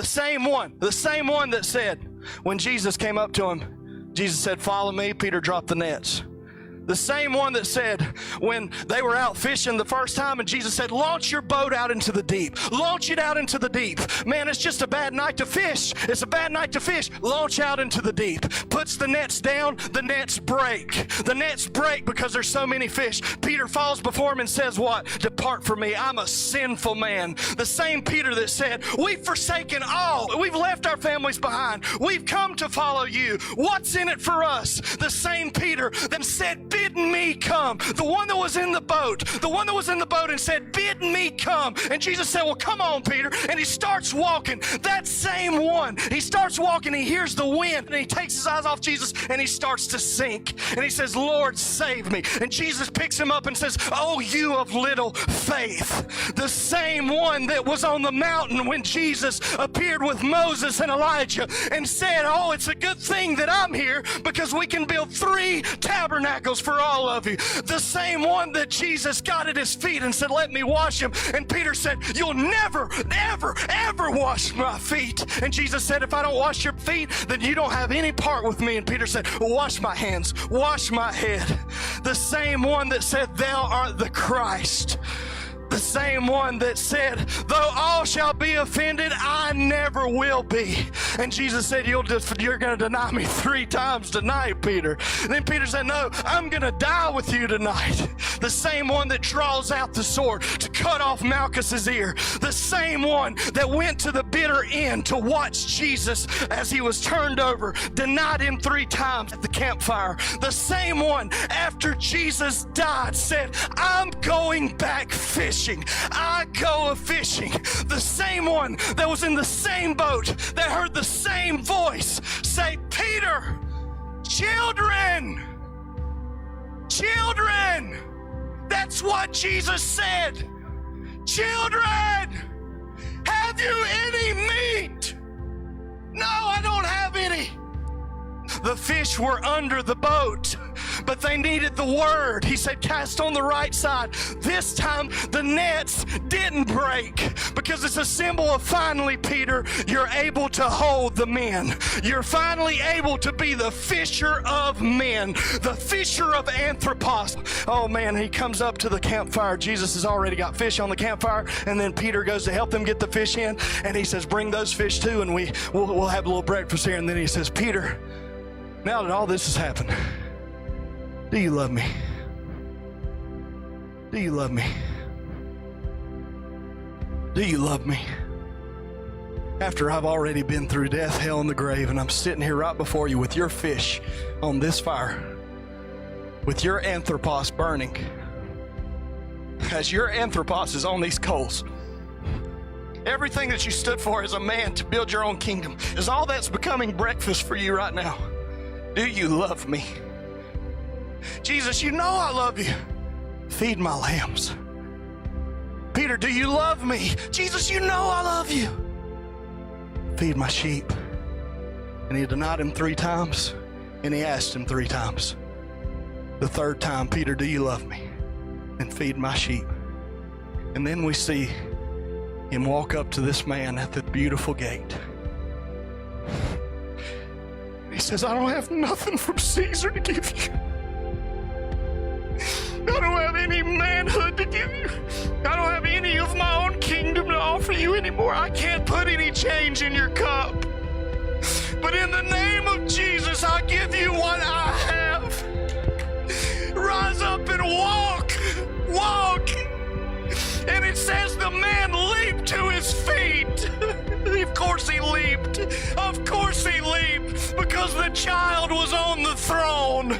The same one that said, when Jesus came up to him, Jesus said, follow me. Peter dropped the nets. The same one that said when they were out fishing the first time and Jesus said, launch your boat out into the deep. Launch it out into the deep. Man, it's just a bad night to fish. It's a bad night to fish. Launch out into the deep. Puts the nets down, the nets break. The nets break because there's so many fish. Peter falls before him and says what? Depart from me, I'm a sinful man. The same Peter that said, we've forsaken all. We've left our families behind. We've come to follow you. What's in it for us? The same Peter that said, bid me come. The one that was in the boat. The one that was in the boat and said, bid me come. And Jesus said, well, come on, Peter. And he starts walking. That same one. He starts walking. He hears the wind. And he takes his eyes off Jesus and he starts to sink. And he says, Lord, save me. And Jesus picks him up and says, oh, you of little faith. The same one that was on the mountain when Jesus appeared with Moses and Elijah and said, oh, it's a good thing that I'm here because we can build 3 tabernacles for all of you. The same one that Jesus got at his feet and said, let me wash him. And Peter said, you'll never, ever, ever wash my feet. And Jesus said, if I don't wash your feet, then you don't have any part with me. And Peter said, well, wash my hands, wash my head. The same one that said, thou art the Christ. The same one that said, though all shall be offended, I never will be. And Jesus said, you're going to deny me 3 times tonight, Peter. And then Peter said, no, I'm going to die with you tonight. The same one that draws out the sword to cut off Malchus's ear. The same one that went to the bitter end to watch Jesus as he was turned over, denied him 3 times at the campfire. The same one, after Jesus died, said, I'm going back fishing. I go a-fishing. The same one that was in the same boat that heard the same voice say, Peter, children, that's what Jesus said. Children, have you any meat? No, I don't have any. The fish were under the boat, but they needed the word. He said, cast on the right side. This time, the nets didn't break because it's a symbol of finally, Peter, you're able to hold the men. You're finally able to be the fisher of men, the fisher of Anthropos. Oh, man, he comes up to the campfire. Jesus has already got fish on the campfire, and then Peter goes to help them get the fish in, and he says, bring those fish too, and we'll have a little breakfast here. And then he says, Peter, now that all this has happened, do you love me? Do you love me? Do you love me? After I've already been through death, hell, and the grave, and I'm sitting here right before you with your fish on this fire, with your Anthropos burning, as your Anthropos is on these coals, everything that you stood for as a man to build your own kingdom, is all that's becoming breakfast for you right now. Do you love me? Jesus, you know I love you. Feed my lambs. Peter, do you love me? Jesus, you know I love you. Feed my sheep. And he denied him 3 times, and he asked him 3 times. The 3rd time, Peter, do you love me? And feed my sheep. And then we see him walk up to this man at the beautiful gate. He says, I don't have nothing from Caesar to give you. I don't have any manhood to give you. I don't have any of my own kingdom to offer you anymore. I can't put any change in your cup. But in the name of Jesus, I give you what I have. Rise up and walk. Walk. And it says the man leaped to his feet. Of course he leaped. Of course he leaped. Because the child was on the throne.